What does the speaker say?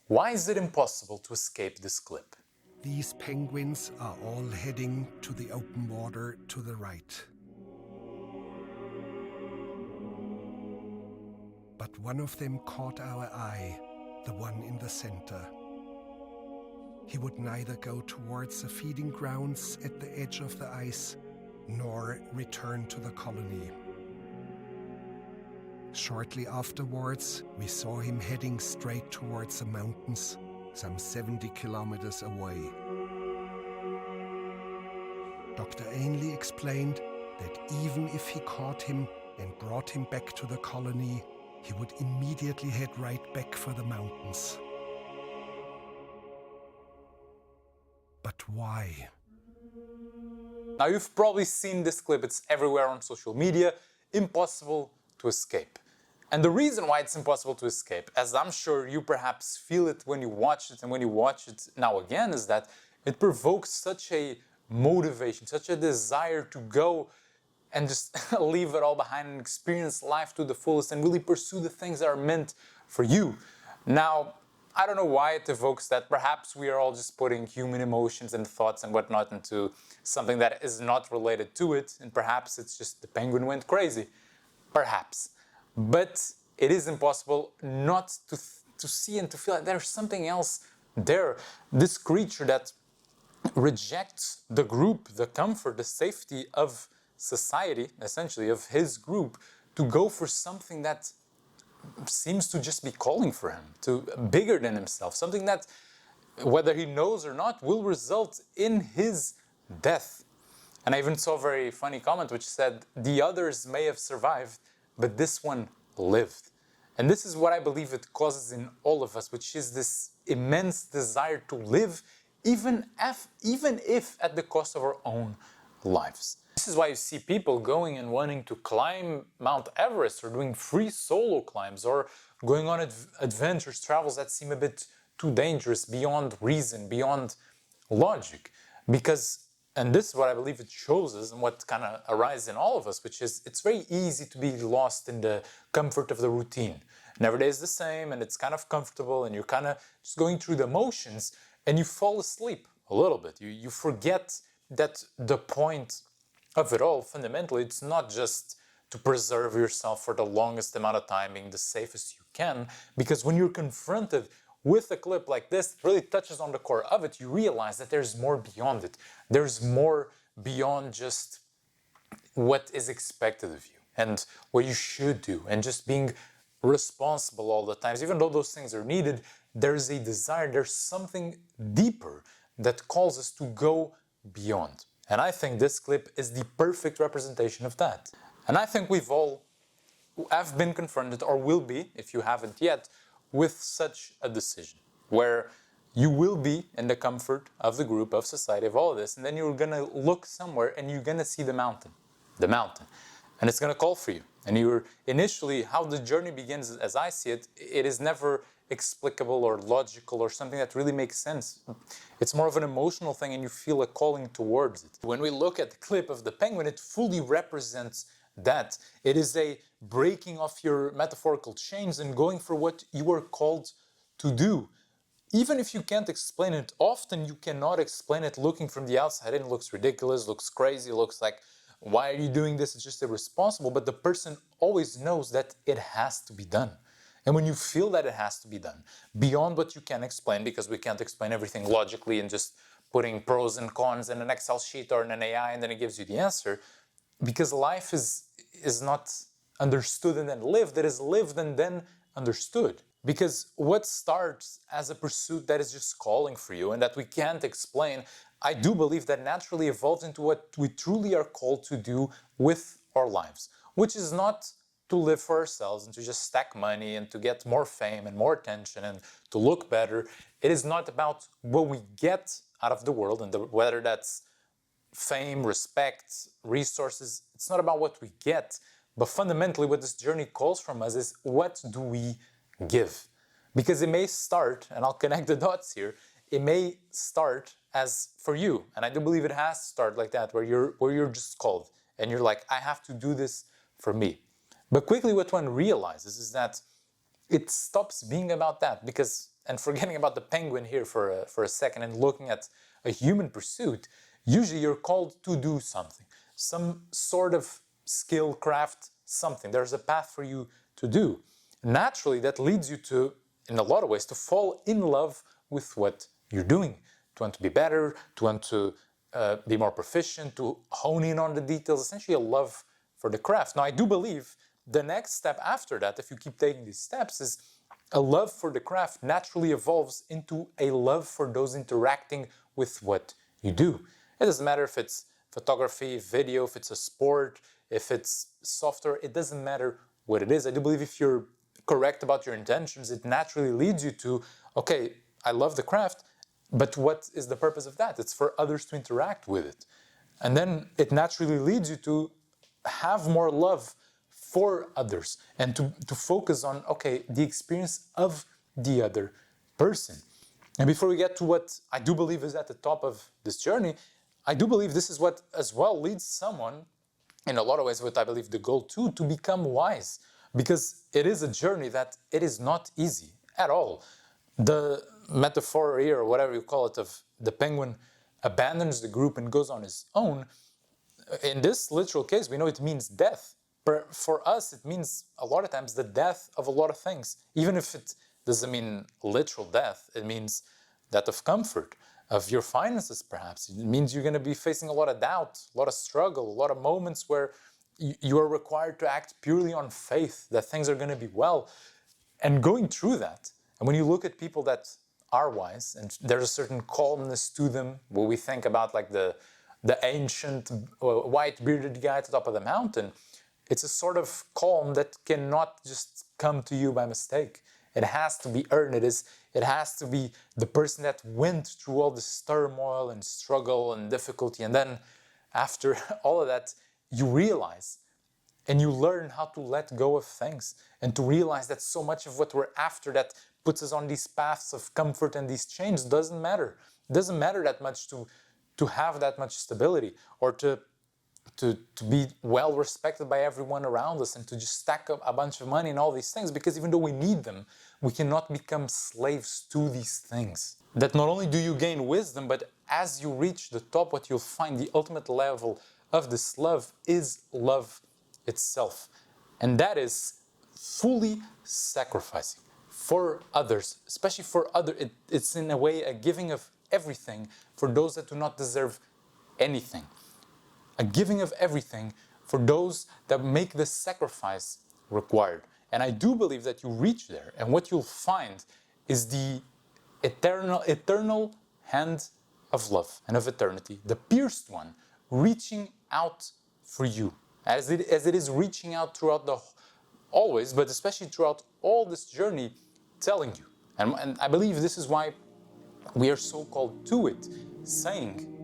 Why is it impossible to escape this clip? These penguins are all heading to the open water to the right. But one of them caught our eye, the one in the center. He would neither go towards the feeding grounds at the edge of the ice, nor return to the colony. Shortly afterwards, we saw him heading straight towards the mountains, some 70 kilometers away. Dr. Ainley explained that even if he caught him and brought him back to the colony, he would immediately head right back for the mountains. But why? Now, you've probably seen this clip. It's everywhere on social media. Impossible to escape. And the reason why it's impossible to escape, as I'm sure you perhaps feel it when you watch it and when you watch it now again, is that it provokes such a motivation, such a desire to go and just leave it all behind and experience life to the fullest and really pursue the things that are meant for you. Now, I don't know why it evokes that. Perhaps we are all just putting human emotions and thoughts and whatnot into something that is not related to it, and perhaps it's just the penguin went crazy. Perhaps. But it is impossible not to see and to feel like there's something else there. This creature that rejects the group, the comfort, the safety of society, essentially, of his group, to go for something that seems to just be calling for him, to bigger than himself, something that, whether he knows or not, will result in his death. And I even saw a very funny comment which said, the others may have survived, but this one lived. And this is what I believe it causes in all of us, which is this immense desire to live, even if at the cost of our own lives. This is why you see people going and wanting to climb Mount Everest, or doing free solo climbs, or going on adventures, travels that seem a bit too dangerous, beyond reason, beyond logic. Because, and this is what I believe it shows us and what kind of arises in all of us, which is it's very easy to be lost in the comfort of the routine. And every day is the same, and it's kind of comfortable, and you're kind of just going through the motions, and you fall asleep a little bit. You forget that the point of it all, fundamentally, it's not just to preserve yourself for the longest amount of time, being the safest you can, because when you're confronted with a clip like this, it really touches on the core of it. You realize that there's more beyond it. There's more beyond just what is expected of you and what you should do, and just being responsible all the times. Even though those things are needed, there's a desire, there's something deeper that calls us to go beyond. And I think this clip is the perfect representation of that. And I think we've all have been confronted, or will be, if you haven't yet, with such a decision, where you will be in the comfort of the group, of society, of all of this, and then you're gonna look somewhere and you're gonna see the mountain, and it's gonna call for you. And you're initially, how the journey begins, as I see it, it is never explicable or logical or something that really makes sense. It's more of an emotional thing, and you feel a calling towards it. When we look at the clip of the penguin, it fully represents that. It is a breaking off your metaphorical chains and going for what you are called to do. Even if you can't explain it, often you cannot explain it looking from the outside. It looks ridiculous, looks crazy, looks like, why are you doing this? It's just irresponsible. But the person always knows that it has to be done. And when you feel that it has to be done, beyond what you can explain, because we can't explain everything logically and just putting pros and cons in an Excel sheet or in an AI and then it gives you the answer, because life is not understood and then lived, it is lived and then understood. Because what starts as a pursuit that is just calling for you and that we can't explain, I do believe that naturally evolves into what we truly are called to do with our lives, which is not to live for ourselves and to just stack money and to get more fame and more attention and to look better. It is not about what we get out of the world, and whether that's fame, respect, resources. It's not about what we get, but fundamentally what this journey calls from us is, what do we give? Because it may start, and I'll connect the dots here, it may start as for you, and I do believe it has to start like that, where you're just called and you're like, I have to do this for me. But quickly what one realizes is that it stops being about that, because and forgetting about the penguin here for a second and looking at a human pursuit, usually you're called to do something, some sort of skill, craft, something. There's a path for you to do. Naturally, that leads you to, in a lot of ways, to fall in love with what you're doing, to want to be better, to want to be more proficient, to hone in on the details, essentially a love for the craft. Now, I do believe the next step after that, if you keep taking these steps, is a love for the craft naturally evolves into a love for those interacting with what you do. It doesn't matter if it's photography, video, if it's a sport, if it's software, it doesn't matter what it is. I do believe if you're correct about your intentions, it naturally leads you to, okay, I love the craft, but what is the purpose of that? It's for others to interact with it. And then it naturally leads you to have more love for others and to focus on, okay, the experience of the other person. And before we get to what I do believe is at the top of this journey, I do believe this is what as well leads someone, in a lot of ways, what I believe the goal too, to become wise. Because it is a journey that it is not easy at all. The metaphor here, or whatever you call it, of the penguin abandons the group and goes on his own, in this literal case, we know it means death. But for us, it means a lot of times the death of a lot of things. Even if it doesn't mean literal death, it means death of comfort, of your finances perhaps. It means you're going to be facing a lot of doubt, a lot of struggle, a lot of moments where you are required to act purely on faith that things are going to be well. And going through that, and when you look at people that are wise, and there's a certain calmness to them, where we think about like the ancient white bearded guy at the top of the mountain, it's a sort of calm that cannot just come to you by mistake. It has to be earned. It has to be the person that went through all this turmoil and struggle and difficulty. And then after all of that, you realize and you learn how to let go of things and to realize that so much of what we're after that puts us on these paths of comfort and these chains doesn't matter. It doesn't matter that much to have that much stability or to be well respected by everyone around us and to just stack up a bunch of money and all these things, because even though we need them, we cannot become slaves to these things. That not only do you gain wisdom, but as you reach the top, what you'll find, the ultimate level of this love is love itself. And that is fully sacrificing for others, especially for others. It's in a way a giving of everything for those that do not deserve anything. A giving of everything for those that make the sacrifice required. And I do believe that you reach there, and what you'll find is the eternal hand of love and of eternity, the pierced one, reaching out for you, as it is reaching out throughout always, but especially throughout all this journey, telling you. And I believe this is why we are so called to it, saying,